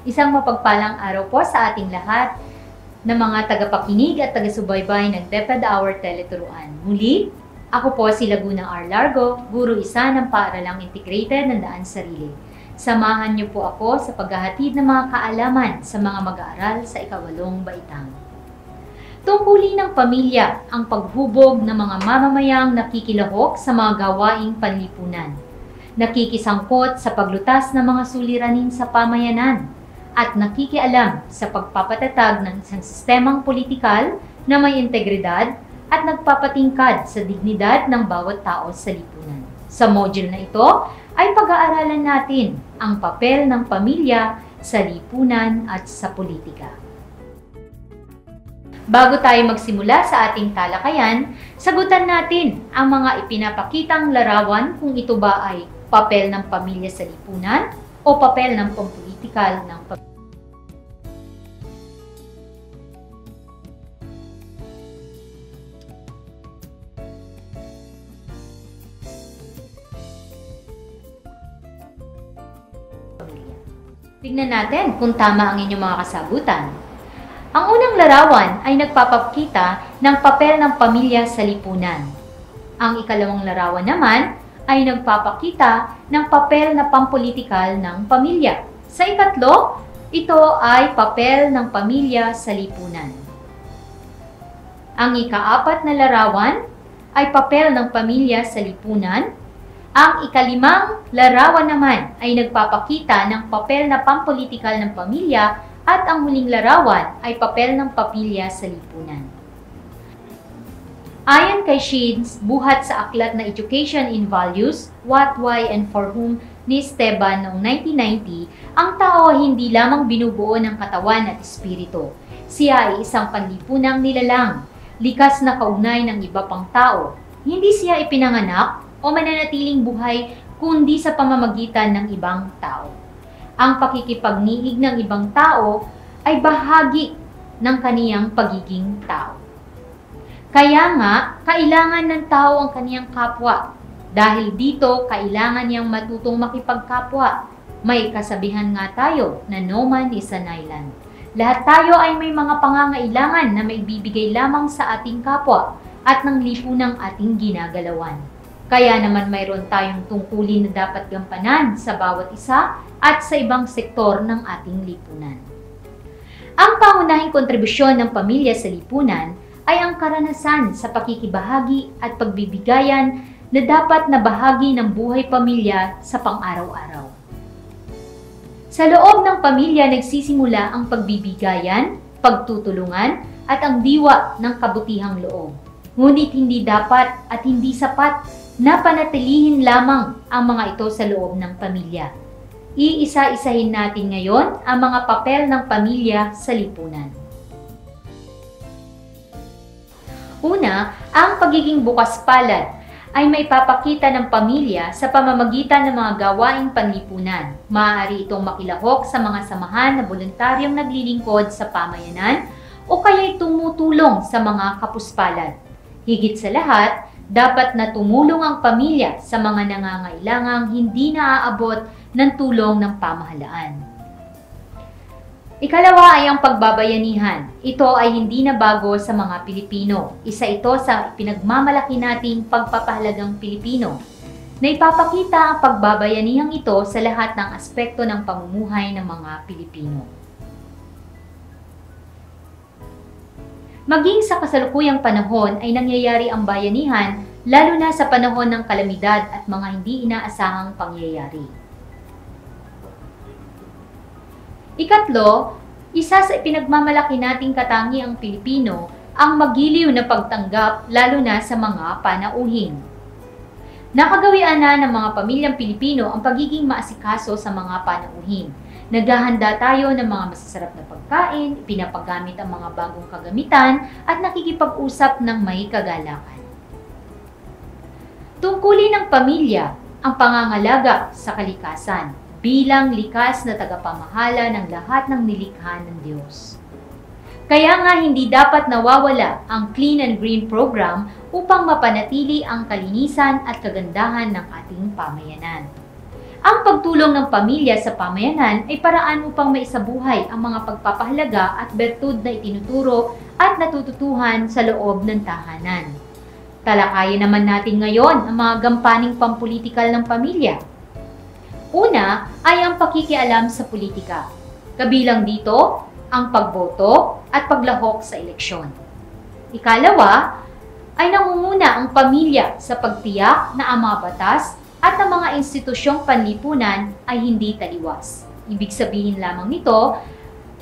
Isang mapagpalang araw po sa ating lahat na mga tagapakinig at taga-subaybay ng DepEd Hour Teleturuan. Muli, ako po si Laguna R. Largo, Guro 1 ng Paaralang Integrated ng Daan Sarili. Samahan niyo po ako sa paghahatid ng mga kaalaman sa mga mag-aaral sa ika-8 baitang. Tungkulin ng pamilya ang paghubog ng mga mamamayang nakikilahok sa mga gawaing panlipunan, nakikisangkot sa paglutas ng mga suliranin sa pamayanan, at nakikialam sa pagpapatatag ng isang sistemang politikal na may integridad at nagpapatingkad sa dignidad ng bawat tao sa lipunan. Sa module na ito ay pag-aaralan natin ang papel ng pamilya sa lipunan at sa politika. Bago tayo magsimula sa ating talakayan, sagutan natin ang mga ipinapakitang larawan kung ito ba ay papel ng pamilya sa lipunan o papel ng pampulitikal ng pamilya. Tignan natin kung tama ang inyong mga kasagutan. Ang unang larawan ay nagpapakita ng papel ng pamilya sa lipunan. Ang ikalawang larawan naman ay nagpapakita ng papel na pampulitikal ng pamilya. Sa ikatlo, ito ay papel ng pamilya sa lipunan. Ang ikaapat na larawan ay papel ng pamilya sa lipunan. Ang ikalimang larawan naman ay nagpapakita ng papel na pampulitikal ng pamilya at ang huling larawan ay papel ng pamilya sa lipunan. Ayon kay Sheens, buhat sa aklat na Education in Values, What, Why, and For Whom ni Esteban noong 1990, ang tao ay hindi lamang binubuo ng katawan at espiritu. Siya ay isang panlipunang nilalang, likas na kaugnay ng iba pang tao. Hindi siya ipinanganak o mananatiling buhay kundi sa pamamagitan ng ibang tao. Ang pakikipagniig ng ibang tao ay bahagi ng kaniyang pagiging tao. Kaya nga, kailangan ng tao ang kaniyang kapwa. Dahil dito, kailangan niyang matutong makipagkapwa. May kasabihan nga tayo na no man is an island. Lahat tayo ay may mga pangangailangan na may bibigay lamang sa ating kapwa at ng lipunang ating ginagalawan. Kaya naman mayroon tayong tungkulin na dapat gampanan sa bawat isa at sa ibang sektor ng ating lipunan. Ang pangunahing kontribusyon ng pamilya sa lipunan ay ang karanasan sa pakikibahagi at pagbibigayan na dapat na bahagi ng buhay pamilya sa pang-araw-araw. Sa loob ng pamilya nagsisimula ang pagbibigayan, pagtutulungan at ang diwa ng kabutihang loob. Ngunit hindi dapat at hindi sapat na panatilihin lamang ang mga ito sa loob ng pamilya. Iisa-isahin natin ngayon ang mga papel ng pamilya sa lipunan. Una, ang pagiging bukas palad ay may papakita ng pamilya sa pamamagitan ng mga gawaing panlipunan. Maaari itong makilahok sa mga samahan na voluntaryong naglilingkod sa pamayanan o kaya'y tumutulong sa mga kapuspalad. Higit sa lahat, dapat na tumulong ang pamilya sa mga nangangailangang hindi naaabot ng tulong ng pamahalaan. Ikalawa ay ang pagbabayanihan. Ito ay hindi na bago sa mga Pilipino. Isa ito sa pinagmamalaki nating pagpapahalagang Pilipino, na ipapakita ang pagbabayanihang ito sa lahat ng aspekto ng pamumuhay ng mga Pilipino. Maging sa kasalukuyang panahon ay nangyayari ang bayanihan, lalo na sa panahon ng kalamidad at mga hindi inaasahang pangyayari. Ikatlo, isa sa ipinagmamalaki nating katangiang Pilipino ang magiliw na pagtanggap lalo na sa mga panauhin. Nakagawian na ng mga pamilyang Pilipino ang pagiging maasikaso sa mga panauhin. Naghahanda tayo ng mga masasarap na pagkain, pinapagamit ang mga bagong kagamitan, at nakikipag-usap ng may kagalakan. Tungkulin ng pamilya ang pangangalaga sa kalikasan bilang likas na tagapamahala ng lahat ng nilikha ng Diyos. Kaya nga hindi dapat nawawala ang Clean and Green Program upang mapanatili ang kalinisan at kagandahan ng ating pamayanan. Ang pagtulong ng pamilya sa pamayanan ay paraan upang maisabuhay ang mga pagpapahalaga at bertud na itinuturo at natututuhan sa loob ng tahanan. Talakayin naman natin ngayon ang mga gampaning pampulitikal ng pamilya. Una ay ang pakikialam sa politika. Kabilang dito ang pagboto at paglahok sa eleksyon. Ikalawa ay nangunguna ang pamilya sa pagtiyak na ang mga batas at ang mga institusyong panlipunan ay hindi taliwas. Ibig sabihin lamang nito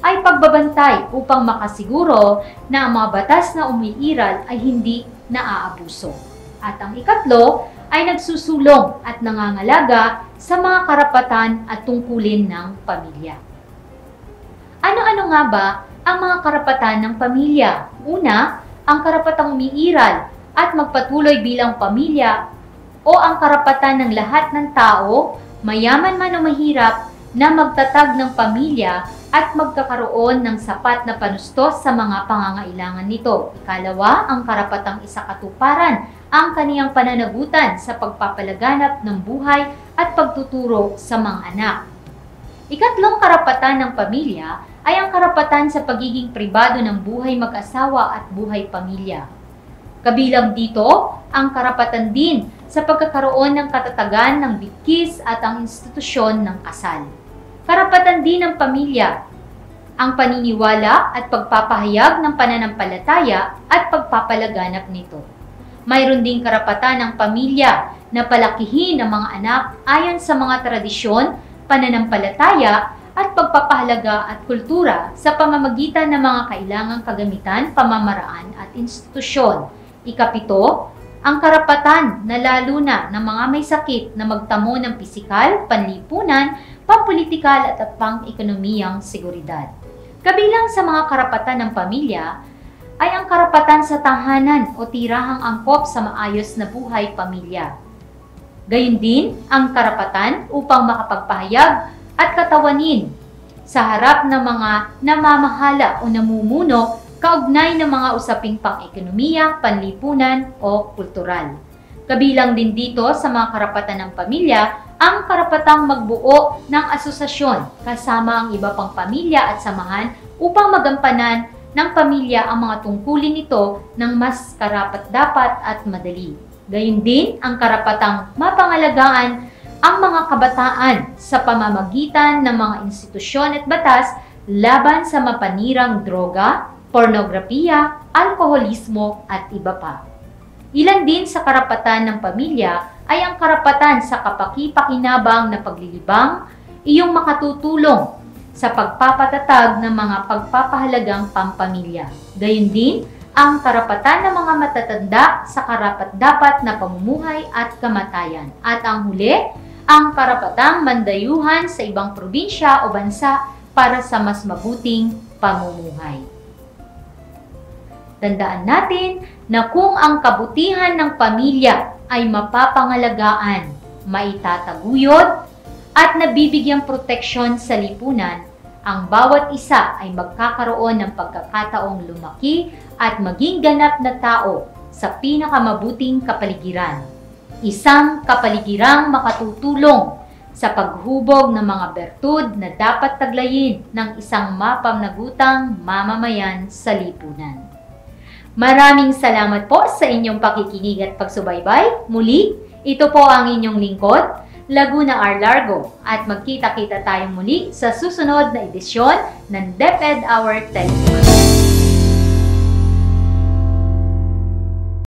ay pagbabantay upang makasiguro na ang mga batas na umiiral ay hindi naaabuso. At ang ikatlo ay nagsusulong at nangangalaga sa mga karapatan at tungkulin ng pamilya. Ano-ano nga ba ang mga karapatan ng pamilya? Una, ang karapatang umiiral at magpatuloy bilang pamilya o ang karapatan ng lahat ng tao, mayaman man o mahirap, na magtatag ng pamilya at magkakaroon ng sapat na panustos sa mga pangangailangan nito. Ikalawa, ang karapatang isakatuparan ang kaniyang pananagutan sa pagpapalaganap ng buhay at pagtuturo sa mga anak. Ikatlong karapatan ng pamilya ay ang karapatan sa pagiging pribado ng buhay mag-asawa at buhay pamilya. Kabilang dito ang karapatan din sa pagkakaroon ng katatagan ng bigkis at ang institusyon ng kasal. Karapatan din ng pamilya ang paniniwala at pagpapahayag ng pananampalataya at pagpapalaganap nito. Mayroon ding karapatan ng pamilya na palakihin ang mga anak ayon sa mga tradisyon, pananampalataya at pagpapahalaga at kultura sa pamamagitan ng mga kailangang kagamitan, pamamaraan at institusyon. Ikapito, ang karapatan na lalo na ng mga may sakit na magtamo ng pisikal, panlipunan, pampolitikal at pang-ekonomiyang seguridad. Kabilang sa mga karapatan ng pamilya ay ang karapatan sa tahanan o tirahang angkop sa maayos na buhay pamilya. Gayun din ang karapatan upang makapagpahayag at katawanin sa harap ng mga namamahala o namumuno kaugnay ng mga usaping pang-ekonomiya, panlipunan o kultural. Kabilang din dito sa mga karapatan ng pamilya ang karapatang magbuo ng asosasyon kasama ang iba pang pamilya at samahan upang magampanan ng pamilya ang mga tungkulin nito ng mas karapat-dapat at madali. Gayun din ang karapatang mapangalagaan ang mga kabataan sa pamamagitan ng mga institusyon at batas laban sa mapanirang droga, pornografiya, alkoholismo at iba pa. Ilan din sa karapatan ng pamilya ay ang karapatan sa kapaki-pakinabang na paglilibang, iyong makatutulong sa pagpapatatag ng mga pagpapahalagang pampamilya. Gayun din ang karapatan ng mga matatanda sa karapat-dapat na pamumuhay at kamatayan. At ang huli, ang karapatang mandayuhan sa ibang probinsya o bansa para sa mas mabuting pamumuhay. Tandaan natin na kung ang kabutihan ng pamilya ay mapapangalagaan, maitataguyod, at nabibigyang proteksyon sa lipunan, ang bawat isa ay magkakaroon ng pagkakataong lumaki at maging ganap na tao sa pinakamabuting kapaligiran. Isang kapaligirang makatutulong sa paghubog ng mga bertud na dapat taglayin ng isang mapamnagutang mamamayan sa lipunan. Maraming salamat po sa inyong pakikinig at pagsubaybay. Muli, ito po ang inyong lingkod, Laguna R. Largo, at magkita-kita tayong muli sa susunod na edisyon ng DepEd Hour Television.